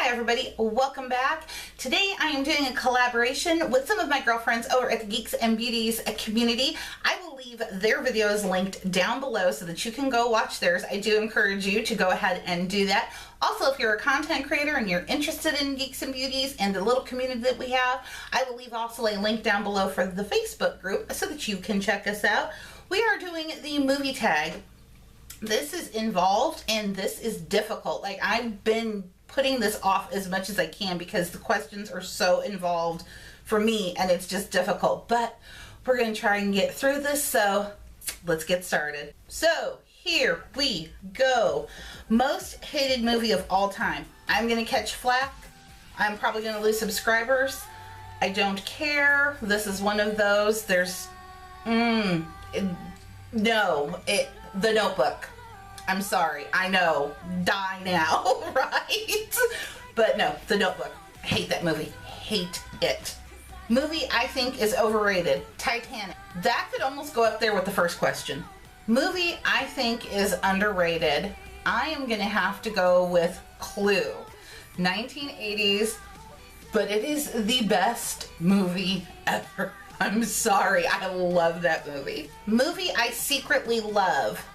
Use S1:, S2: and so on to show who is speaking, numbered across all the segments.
S1: Hi everybody, welcome back. Today I am doing a collaboration with some of my girlfriends over at the Geeks and Beauties community. I will leave their videos linked down below so that you can go watch theirs. I do encourage you to go ahead and do that. Also, if you're a content creator and you're interested in Geeks and Beauties and the little community that we have, I will leave also a link down below for the Facebook group so that you can check us out. We are doing the movie tag. This is involved and this is difficult. Like, I've been putting this off as much as I can because the questions are so involved for me and it's just difficult. But we're going to try and get through this, so let's get started. So here we go. Most hated movie of all time. I'm going to catch flack. I'm probably going to lose subscribers. I don't care. This is one of those. There's The Notebook. I'm sorry. I know. Die now, right? But no, The Notebook. I hate that movie. Hate it. Movie I think is overrated. Titanic. That could almost go up there with the first question. Movie I think is underrated. I am going to have to go with Clue. 1980s, but it is the best movie ever. I'm sorry. I love that movie. Movie I secretly love.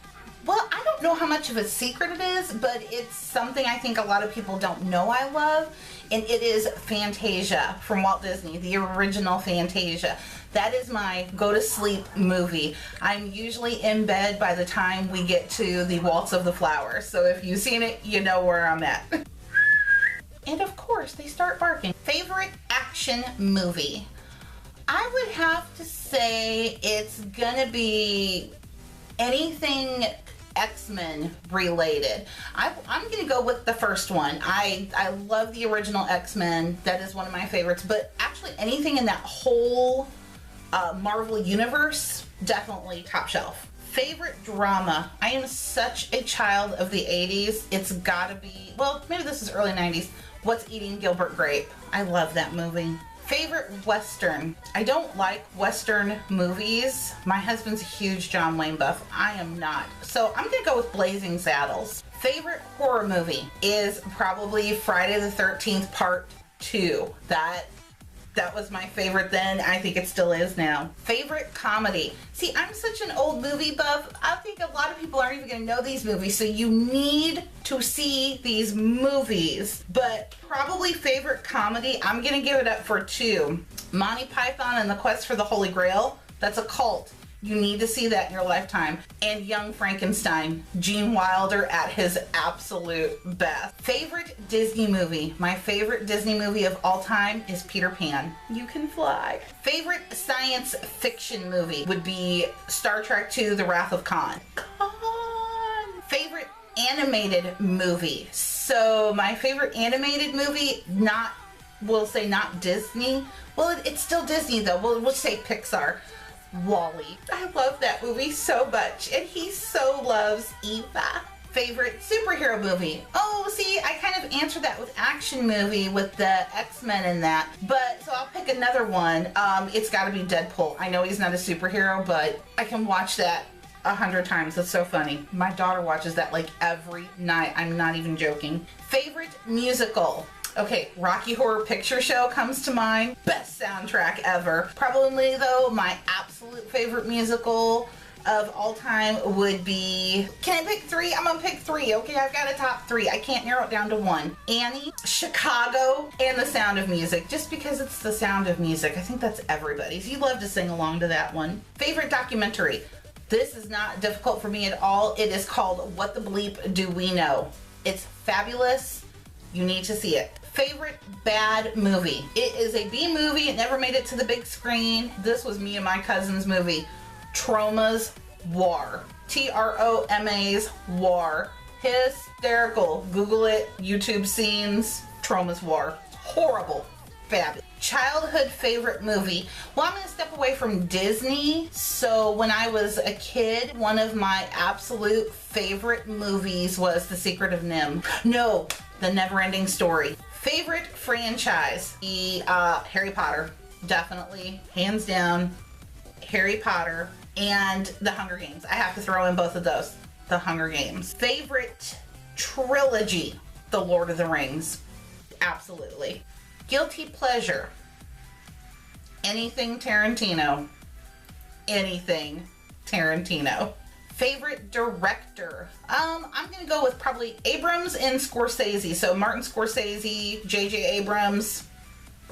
S1: Well, I don't know how much of a secret it is, but it's something I think a lot of people don't know I love, and it is Fantasia from Walt Disney, the original Fantasia. That is my go-to-sleep movie. I'm usually in bed by the time we get to the Waltz of the Flowers, so if you've seen it, you know where I'm at. And of course, they start barking. Favorite action movie? I would have to say it's gonna be anything X-Men related. I'm gonna go with the first one. I love the original X-Men. That is one of my favorites, but actually anything in that whole Marvel universe, definitely top shelf. Favorite drama? I am such a child of the 80s. It's gotta be, well, maybe this is early 90s. What's Eating Gilbert Grape? I love that movie. Favorite Western? I don't like Western movies. My husband's a huge John Wayne buff. I am not. So I'm gonna go with Blazing Saddles. Favorite horror movie is probably Friday the 13th Part 2. That was my favorite then. I think it still is now. Favorite comedy? See, I'm such an old movie buff. I think a lot of people aren't even gonna know these movies, so you need to see these movies. But probably favorite comedy, I'm gonna give it up for two. Monty Python and the Quest for the Holy Grail. That's a cult. You need to see that in your lifetime. And Young Frankenstein, Gene Wilder at his absolute best. Favorite Disney movie? My favorite Disney movie of all time is Peter Pan. You Can Fly. Favorite science fiction movie would be Star Trek II, The Wrath of Khan. Favorite animated movie? So my favorite animated movie, we'll say not Disney. Well, it's still Disney though. We'll say Pixar. Wall-E. I love that movie so much, and he so loves Eva. Favorite superhero movie? Oh, see, I kind of answered that with action movie with the X-Men and that, but so I'll pick another one. It's got to be Deadpool. I know he's not a superhero, but I can watch that 100 times. It's so funny. My daughter watches that like every night. I'm not even joking. Favorite musical? Okay, Rocky Horror Picture Show comes to mind. Best soundtrack ever. Probably though, my absolute favorite musical of all time would be, can I pick three? I'm gonna pick three. Okay, I've got a top three. I can't narrow it down to one. Annie, Chicago, and The Sound of Music. Just because it's The Sound of Music. I think that's everybody's. You love to sing along to that one. Favorite documentary? This is not difficult for me at all. It is called What the Bleep Do We Know? It's fabulous. You need to see it. Favorite bad movie? It is a B movie. It never made it to the big screen. This was me and my cousin's movie. Troma's War. Troma's War. Hysterical. Google it. YouTube scenes. Troma's War. Horrible. Fabulous. Childhood favorite movie? Well, I'm going to step away from Disney. So when I was a kid, one of my absolute favorite movies was The Secret of NIMH. No, The Neverending Story. Favorite franchise? Harry Potter. Definitely. Hands down. Harry Potter and The Hunger Games. I have to throw in both of those. The Hunger Games. Favorite trilogy? The Lord of the Rings. Absolutely. Guilty pleasure. Anything Tarantino. Anything Tarantino. Favorite director. I'm gonna go with probably Abrams and Scorsese. So Martin Scorsese, J.J. Abrams,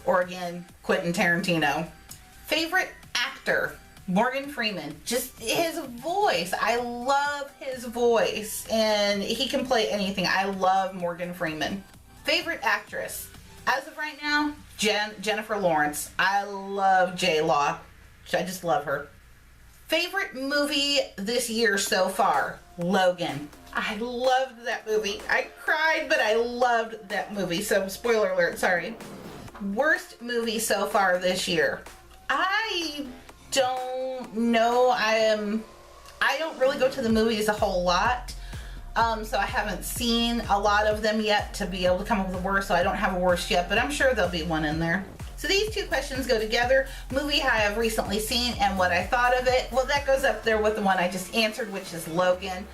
S1: or again, Quentin Tarantino. Favorite actor. Morgan Freeman. Just his voice. I love his voice. And he can play anything. I love Morgan Freeman. Favorite actress. As of right now, Jennifer Lawrence. I love J-Law. I just love her. Favorite movie this year so far. Logan. I loved that movie. I cried, but I loved that movie. So, spoiler alert, sorry. Worst movie so far this year. I don't know. I don't really go to the movies a whole lot. So I haven't seen a lot of them yet to be able to come up with a worst, so I don't have a worst yet, but I'm sure there'll be one in there. So these two questions go together. Movie I have recently seen and what I thought of it. Well, that goes up there with the one I just answered, which is Logan.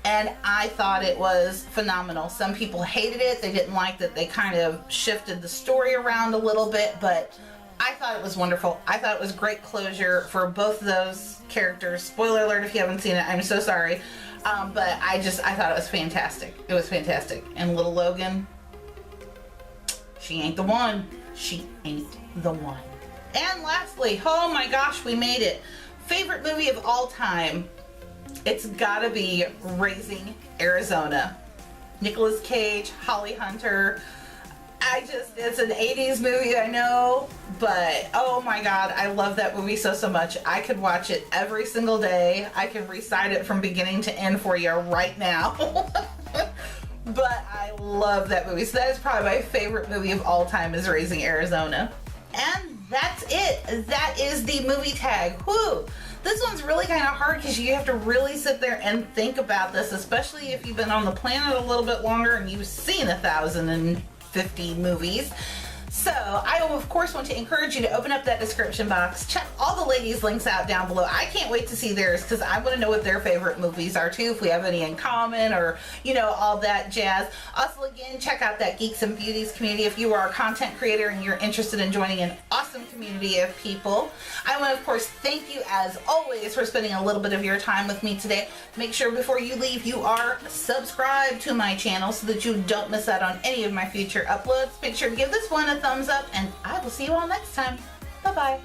S1: And I thought it was phenomenal. Some people hated it. They didn't like that they kind of shifted the story around a little bit, but I thought it was wonderful. I thought it was great closure for both of those characters. Spoiler alert if you haven't seen it. I'm so sorry. But I thought it was fantastic. It was fantastic. And little Logan, she ain't the one. She ain't the one. And lastly, oh my gosh, we made it. Favorite movie of all time. It's gotta be Raising Arizona. Nicolas Cage, Holly Hunter. It's an 80s movie, I know, but oh my god, I love that movie so much. I could watch it every single day. I can recite it from beginning to end for you right now. But I love that movie. So that is probably my favorite movie of all time, is Raising Arizona. And that's it. That is the movie tag. Whoo! This one's really kind of hard because you have to really sit there and think about this, especially if you've been on the planet a little bit longer and you've seen 1,050 movies. So I will of course want to encourage you to open up that description box, check all the ladies' links out down below. I can't wait to see theirs because I want to know what their favorite movies are too, if we have any in common, or all that jazz. Also, again, check out that Geeks and Beauties community if you are a content creator and you're interested in joining an awesome community of people. I want to of course thank you as always for spending a little bit of your time with me today. Make sure before you leave you are subscribed to my channel so that you don't miss out on any of my future uploads. Make sure to give this one a thumbs up, and I will see you all next time. Bye bye.